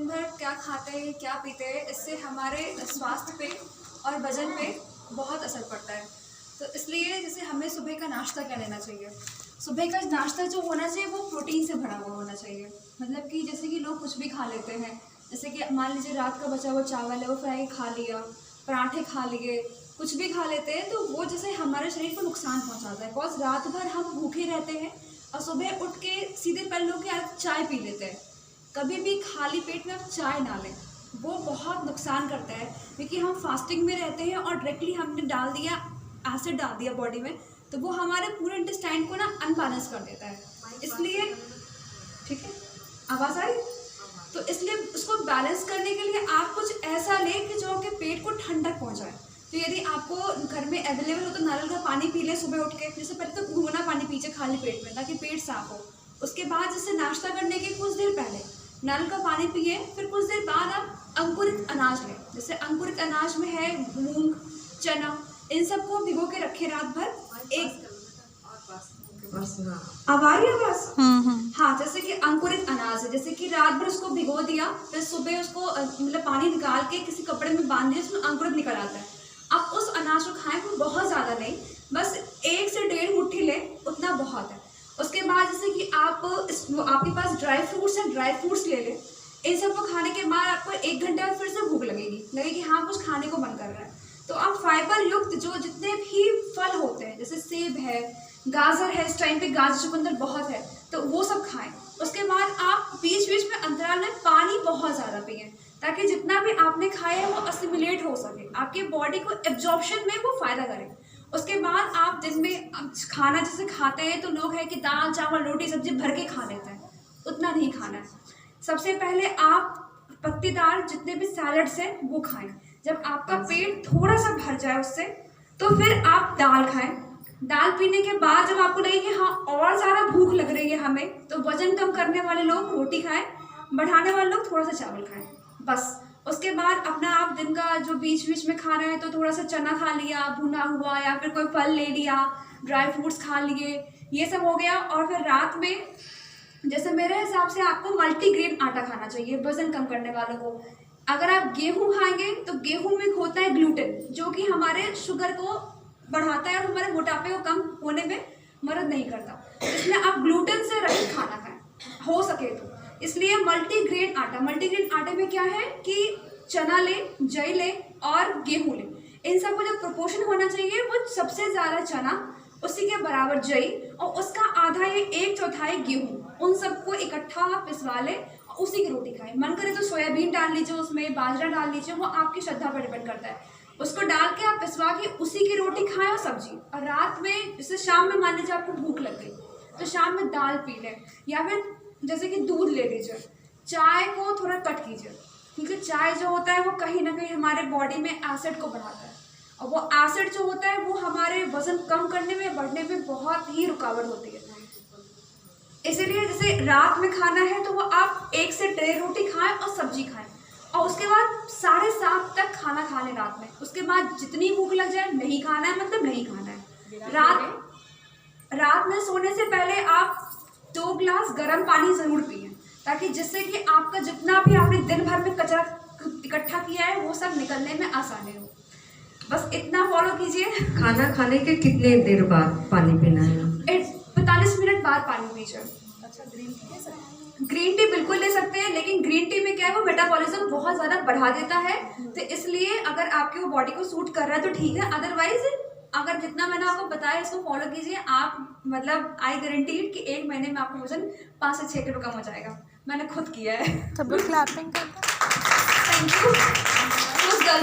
दिन भर क्या खाते हैं क्या पीते हैं, इससे हमारे स्वास्थ्य पे और वजन पे बहुत असर पड़ता है। तो इसलिए जैसे हमें सुबह का नाश्ता क्या लेना चाहिए, सुबह का नाश्ता जो होना चाहिए वो प्रोटीन से भरा हुआ होना चाहिए। मतलब कि जैसे कि लोग कुछ भी खा लेते हैं, जैसे कि मान लीजिए रात का बचा हुआ चावल है वो फ्राई खा लिया, पराठे खा लिए, कुछ भी खा लेते हैं, तो वो जैसे हमारे शरीर को नुकसान पहुंचाता है। बिकॉज रात भर हम भूखे रहते हैं और सुबह उठ के सीधे पहले लोग क्या चाय पी लेते हैं। कभी भी खाली पेट में आप चाय ना लें, वो बहुत नुकसान करता है, क्योंकि हम फास्टिंग में रहते हैं और डायरेक्टली हमने डाल दिया एसिड डाल दिया बॉडी में, तो वो हमारे पूरे इंटेस्टाइन को ना अनबैलेंस कर देता है। इसलिए ठीक है, आवाज़ आई? तो इसलिए उसको बैलेंस करने के लिए आप कुछ ऐसा लें कि जो आपके पेट को ठंडक पहुंचाए। तो यदि आपको घर में अवेलेबल हो तो नारियल का पानी पी लें सुबह उठ के। जैसे पहले तो गुनगुना पानी पीजिए खाली पेट में, ताकि पेट साफ हो। उसके बाद जैसे नाश्ता करने के कुछ देर पहले नारियल का पानी पिए, फिर कुछ देर बाद आप अंकुरित अनाज लें। जैसे अंकुरित अनाज में है मूंग, चना, इन सबको भिगो के रखें रात भर। एक आवाज़ हाँ, जैसे कि अंकुरित अनाज है, जैसे कि रात भर उसको भिगो दिया, फिर सुबह उसको मतलब पानी निकाल के किसी कपड़े में बांध दिया, उसमें अंकुरित निकल आता है। आप उस अनाज को खाएं, वो बहुत ज़्यादा नहीं, बस 1 से 1.5 मुट्ठी लें, उतना बहुत है। उसके बाद जैसे कि आपके पास ड्राई फ्रूट्स हैं, ड्राई फ्रूट्स ले लें। इन सबको खाने के बाद आपको 1 घंटे बाद फिर से भूख लगेगी हाँ कुछ खाने को मन कर रहा है। तो आप फाइबर युक्त जो जितने भी फल होते हैं, जैसे सेब है, गाजर है, इस टाइम पे गाजर चुकंदर बहुत है, तो वो सब खाएं। उसके बाद आप बीच बीच में अंतराल में पानी बहुत ज़्यादा पिएं, ताकि जितना भी आपने खाया है वो असिमिलेट हो सके, आपके बॉडी को एब्जॉर्प्शन में वो फ़ायदा करे। उसके बाद आप दिन में खाना जैसे खाते हैं, तो लोग हैं कि दाल चावल रोटी सब्जी भर के खा लेते हैं, उतना नहीं खाना है। सबसे पहले आप पत्तेदार जितने भी सैलड्स हैं वो खाएं। जब आपका पेट थोड़ा सा भर जाए उससे, तो फिर आप दाल खाएं। दाल पीने के बाद जब आपको लगे कि हाँ और ज़्यादा भूख लग रही है हमें, तो वजन कम करने वाले लोग रोटी खाएं, बढ़ाने वाले लोग थोड़ा सा चावल खाएं, बस। उसके बाद अपना आप दिन का जो बीच बीच में खाना है, तो थोड़ा सा चना खा लिया भुना हुआ, या फिर कोई फल ले लिया, ड्राई फ्रूट्स खा लिए, ये सब हो गया। और फिर रात में जैसे मेरे हिसाब से आपको मल्टीग्रेन आटा खाना चाहिए वजन कम करने वालों को। अगर आप गेहूं खाएंगे तो गेहूं में होता है ग्लूटेन, जो कि हमारे शुगर को बढ़ाता है और हमारे मोटापे को कम होने में मदद नहीं करता। इसलिए आप ग्लूटेन से रहित खाना खाएं हो सके तो। इसलिए मल्टीग्रेन आटे में क्या है कि चना लें, जई लें और गेहूं लें। इन सबको जो प्रोपोर्शन होना चाहिए वो सबसे ज़्यादा चना, उसी के बराबर जई, और उसका आधा या 1/4 गेहूं, उन सबको इकट्ठा पिसवा लें और उसी की रोटी खाएं। मन करे तो सोयाबीन डाल लीजिए, उसमें बाजरा डाल लीजिए, वो आपकी श्रद्धा पर डिपेंड करता है। उसको डाल के आप पिसवा के उसी की रोटी खाएं और सब्जी। और रात में जैसे शाम में मान लीजिए आपको भूख लग गई, तो शाम में दाल पी लें, या फिर जैसे कि दूध ले लीजिए। चाय को थोड़ा कट कीजिए, क्योंकि चाय जो होता है वो कहीं ना कहीं हमारे बॉडी में एसिड को बढ़ाता है, और वो एसिड जो होता है वो हमारे वजन कम करने में बढ़ने में बहुत ही रुकावट होती है। इसीलिए जैसे रात में खाना है तो वो आप 1 से 1.5 रोटी खाएं और सब्जी खाएं, और उसके बाद 7:30 तक खाना खा लें रात में। उसके बाद जितनी भूख लग जाए नहीं खाना है, मतलब नहीं खाना है। रात में सोने से पहले आप 2 गिलास गर्म पानी ज़रूर पिएं, ताकि जिससे कि आपका जितना भी आपने दिन भर में कचरा इकट्ठा किया है वो सब निकलने में आसानी हो। बस इतना फॉलो कीजिए। खाना खाने के कितने देर बाद पानी पीना है? 45 मिनट बाद पानी पीजिए। अच्छा, ग्रीन टी बिल्कुल ले सकते हैं, लेकिन ग्रीन टी में क्या है वो मेटाबॉलिज्म बहुत ज़्यादा बढ़ा देता है। तो इसलिए अगर आपकी वो बॉडी को सूट कर रहा है तो ठीक है, अदरवाइज अगर जितना मैंने आपको बताया इसको फॉलो कीजिए आप, मतलब आई गारंटी कि 1 महीने में आपका वजन 5 से 6 किलो कम हो जाएगा। मैंने खुद किया है। सब लोग क्लैपिंग करते हैं। Thank you.